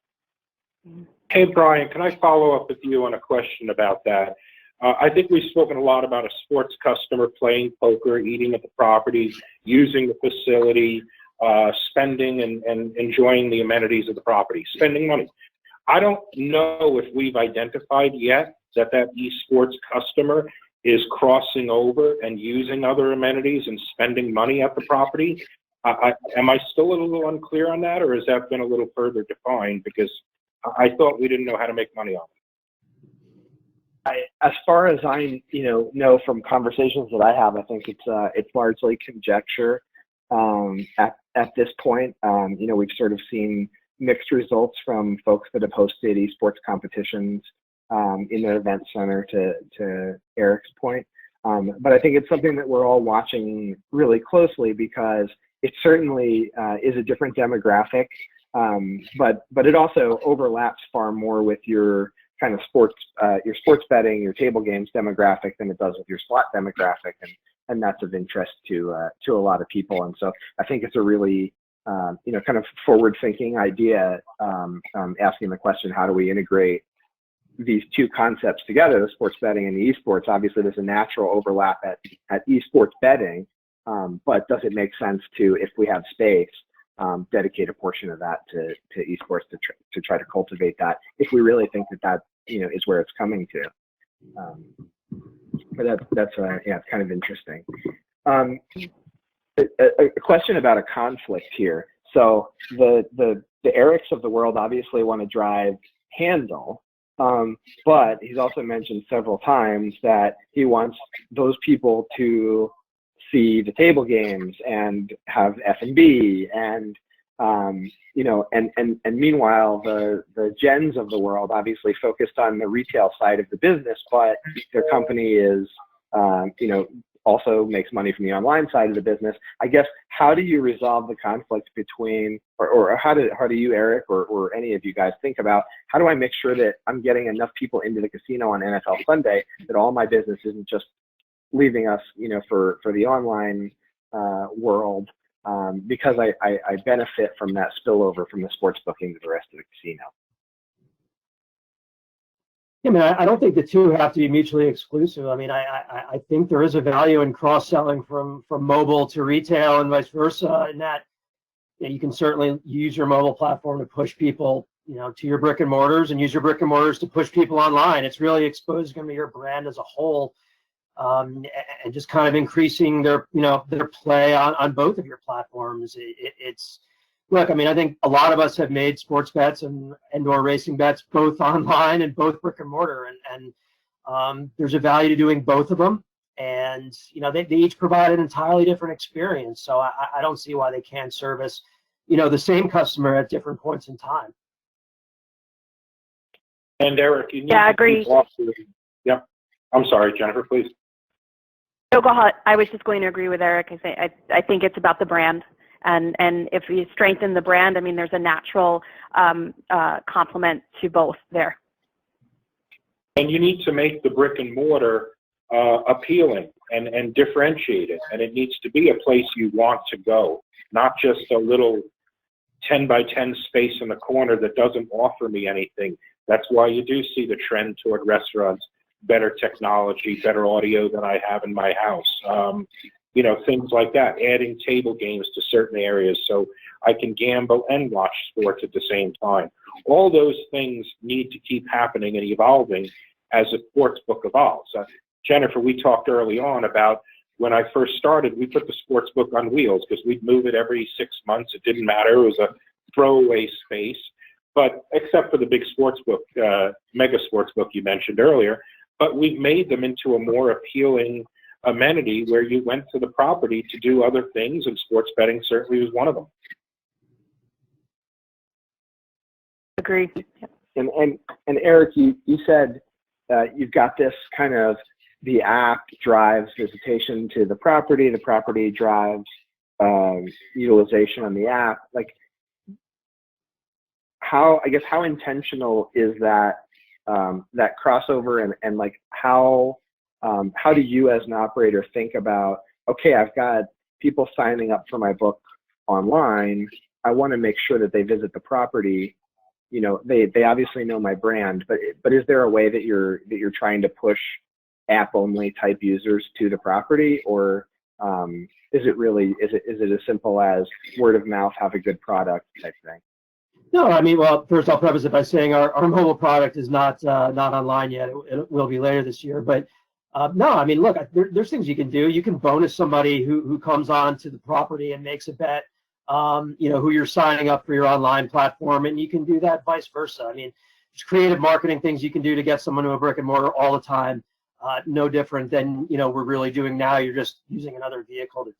Hey, Brian, can I follow up with you on a question about that? I think we've spoken a lot about a sports customer playing poker, eating at the property, using the facility, spending and enjoying the amenities of the property, spending money. I don't know if we've identified yet that esports customer is crossing over and using other amenities and spending money at the property. Am I still a little unclear on that, or has that been a little further defined? Because I thought we didn't know how to make money on it. As far as I know from conversations that I have, I think it's largely conjecture at this point. You know, we've sort of seen mixed results from folks that have hosted esports competitions in their event center, to Erich's point. But I think it's something that we're all watching really closely because it certainly is a different demographic, but it also overlaps far more with your kind of sports betting, your table games demographic than it does with your slot demographic, and that's of interest to a lot of people. And so I think it's a really kind of forward-thinking idea, asking the question, how do we integrate these two concepts together, the sports betting and the esports? Obviously, there's a natural overlap at esports betting, but does it make sense to, if we have space, dedicate a portion of that to esports to try to cultivate that, if we really think that is where it's coming to. But that's it's kind of interesting. A question about a conflict here. So the Erichs of the world obviously want to drive handle, but he's also mentioned several times that he wants those people to see the table games and have F&B and and meanwhile the Gens of the world obviously focused on the retail side of the business, but their company is also makes money from the online side of the business. I guess, how do you resolve the conflict between, or how do you, Erich, or any of you guys think about, how do I make sure that I'm getting enough people into the casino on NFL Sunday that all my business isn't just leaving us, for the online world, because I benefit from that spillover from the sports booking to the rest of the casino? Yeah, I mean, I don't think the two have to be mutually exclusive. I mean, I think there is a value in cross-selling from mobile to retail and vice versa, and that you can certainly use your mobile platform to push people, to your brick and mortars, and use your brick and mortars to push people online. It's really exposing your brand as a whole, and just kind of increasing their play on both of your platforms. It's look, I mean, I think a lot of us have made sports bets and indoor racing bets both online and both brick and mortar, and there's a value to doing both of them. And they each provide an entirely different experience. So I don't see why they can't service the same customer at different points in time. And Erich, you need I agree. Yep. I'm sorry, Jennifer, please. No, go ahead. I was just going to agree with Erich. I think it's about the brand. And if you strengthen the brand, I mean, there's a natural complement to both there. And you need to make the brick and mortar appealing and differentiate it. And it needs to be a place you want to go, not just a little 10 by 10 space in the corner that doesn't offer me anything. That's why you do see the trend toward restaurants, better technology, better audio than I have in my house. Things like that, adding table games to certain areas so I can gamble and watch sports at the same time. All those things need to keep happening and evolving as a sports book evolves. Jennifer, we talked early on about when I first started, we put the sports book on wheels because we'd move it every 6 months. It didn't matter. It was a throwaway space. But except for the big sports book, mega sports book you mentioned earlier, but we've made them into a more appealing amenity where you went to the property to do other things, and sports betting certainly was one of them. Agreed. And Erich, you said you've got this kind of, the app drives visitation to the property drives utilization on the app. Like, how intentional is that that crossover, and like how do you as an operator think about, okay, I've got people signing up for my book online, I want to make sure that they visit the property. They obviously know my brand, but is there a way that you're trying to push app only type users to the property, or is it as simple as word of mouth, have a good product type thing? No, I mean, well, first I'll preface it by saying our mobile product is not online yet. It will be later this year, but no, I mean, look, there's things you can do. You can bonus somebody who comes on to the property and makes a bet, who you're signing up for your online platform, and you can do that vice versa. I mean, there's creative marketing things you can do to get someone to a brick and mortar all the time. No different than, we're really doing now. You're just using another vehicle to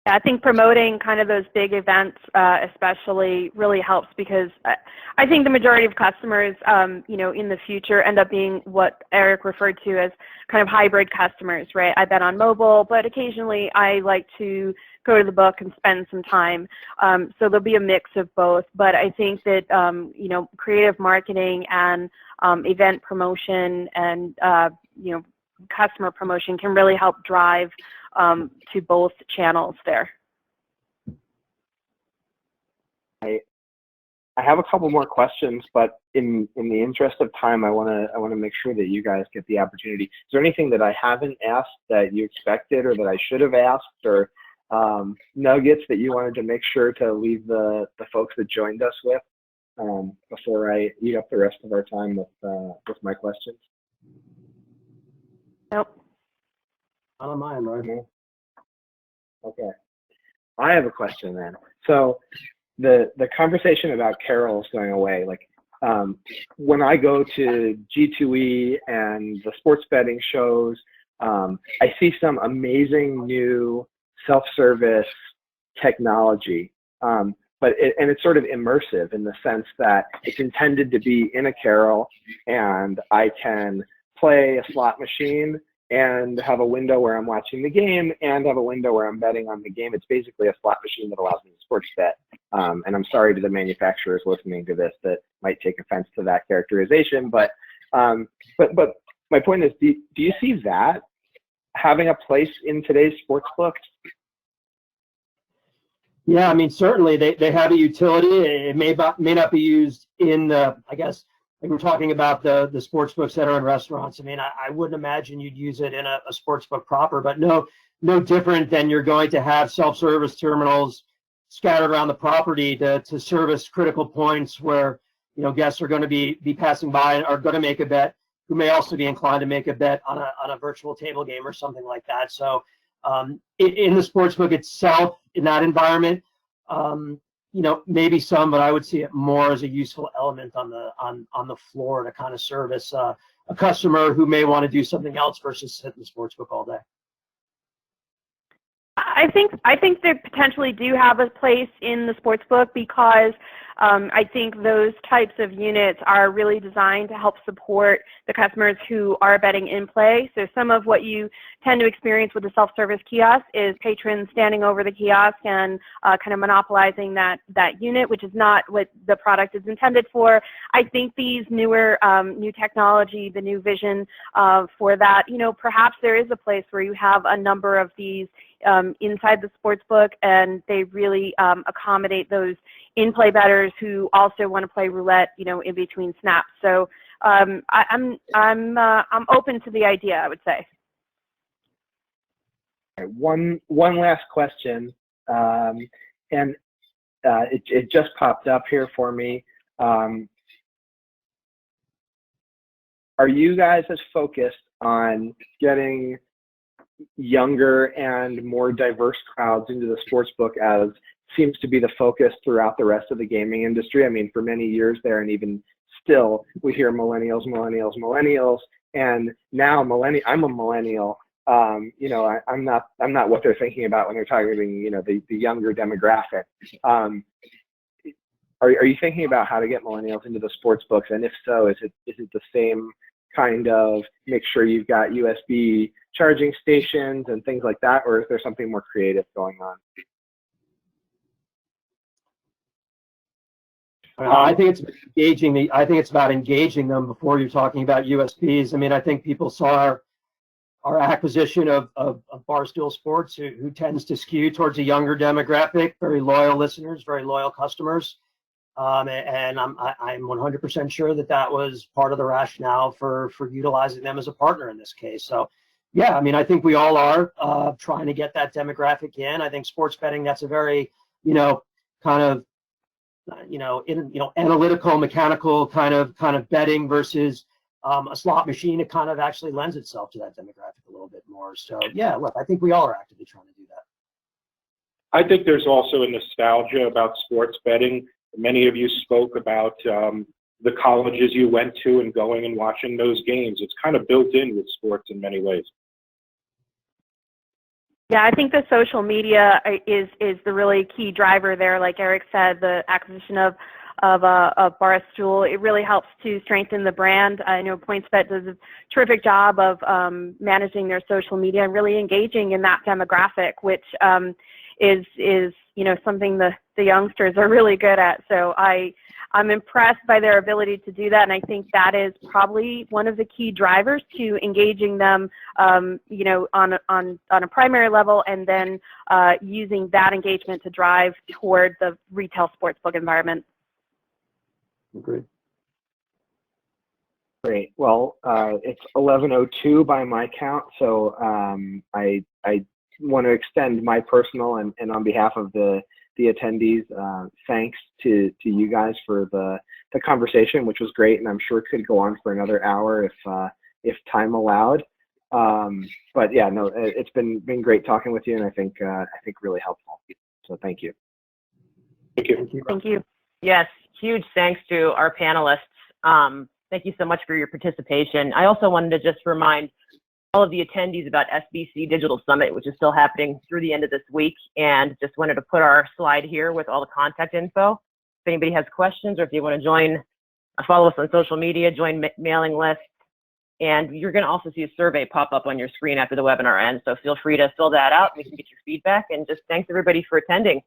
I think promoting kind of those big events especially really helps, because I think the majority of customers, you know, in the future end up being what Erich referred to as kind of hybrid customers, right? I bet on mobile, but occasionally I like to go to the book and spend some time. So there'll be a mix of both, but I think that, you know, creative marketing and event promotion and, you know, customer promotion can really help drive to both channels there. I have a couple more questions, but in the interest of time, I want to make sure that you guys get the opportunity. Is there anything that I haven't asked that you expected, or that I should have asked, or nuggets that you wanted to make sure to leave the folks that joined us with before I eat up the rest of our time with my questions? Nope. Not on mine, right? No? Okay. I have a question then. So the conversation about carols going away, like when I go to G2E and the sports betting shows, I see some amazing new self-service technology, but it's sort of immersive in the sense that it's intended to be in a carol, and I can play a slot machine and have a window where I'm watching the game and have a window where I'm betting on the game. It's basically a slot machine that allows me to sports bet. And I'm sorry to the manufacturers listening to this that might take offense to that characterization, but my point is, do you see that having a place in today's sports book? Yeah, I mean, certainly they have a utility. It may not be used in the, I guess, like we're talking about the sports books that are in restaurants. I mean, I wouldn't imagine you'd use it in a sports book proper, but no different than you're going to have self-service terminals scattered around the property to service critical points where, you know, guests are going to be passing by and are going to make a bet, who may also be inclined to make a bet on a virtual table game or something like that. So in the sports book itself, in that environment, you know, maybe some, but I would see it more as a useful element on the floor to kind of service a customer who may want to do something else versus sit in the sports book all day. I think they potentially do have a place in the sports book, because I think those types of units are really designed to help support the customers who are betting in play. So some of what you tend to experience with the self-service kiosk is patrons standing over the kiosk and kind of monopolizing that unit, which is not what the product is intended for. I think these newer new technology, the new vision for that, you know, perhaps there is a place where you have a number of these inside the sports book, and they really accommodate those in-play bettors who also want to play roulette, you know, in between snaps. So I'm open to the idea, I would say. One last question, and it just popped up here for me. Are you guys as focused on getting younger and more diverse crowds into the sports book as seems to be the focus throughout the rest of the gaming industry? I mean, for many years there, and even still, we hear millennials, and now I'm a millennial. You know, I'm not what they're thinking about when they're targeting, you know, the younger demographic. Are you thinking about how to get millennials into the sports books? And if so, is it the same kind of make sure you've got USB charging stations and things like that, or is there something more creative going on? I think it's engaging. I think it's about engaging them before you're talking about USBs. I mean, I think people saw our acquisition of Barstool Sports, who tends to skew towards a younger demographic, very loyal listeners, very loyal customers. And I'm 100% sure that was part of the rationale for utilizing them as a partner in this case. So, yeah, I mean, I think we all are trying to get that demographic in. I think sports betting, that's a very, you know, kind of, analytical, mechanical kind of betting versus a slot machine. It kind of actually lends itself to that demographic a little bit more. So, yeah, look, I think we all are actively trying to do that. I think there's also a nostalgia about sports betting. Many of you spoke about the colleges you went to and going and watching those games. It's kind of built in with sports in many ways. Yeah, I think the social media is the really key driver there. Like Erich said, the acquisition of Barstool, it really helps to strengthen the brand. I know PointsBet does a terrific job of managing their social media and really engaging in that demographic, which is something the youngsters are really good at. So I'm impressed by their ability to do that, and I think that is probably one of the key drivers to engaging them, on a primary level, and then using that engagement to drive toward the retail sportsbook environment. Agreed. Great. Well, it's 11:02 by my count, so I want to extend my personal and on behalf of the attendees, thanks to you guys for the conversation, which was great, and I'm sure could go on for another hour if time allowed. But yeah, no, it's been great talking with you, and I think really helpful. So thank you. Thank you. Thank you. Yes, huge thanks to our panelists. Thank you so much for your participation. I also wanted to just remind all of the attendees about SBC Digital Summit, which is still happening through the end of this week, and just wanted to put our slide here with all the contact info. If anybody has questions, or if you want to join, follow us on social media, join mailing lists, and you're going to also see a survey pop up on your screen after the webinar ends, so feel free to fill that out. We can get your feedback, and just thanks everybody for attending.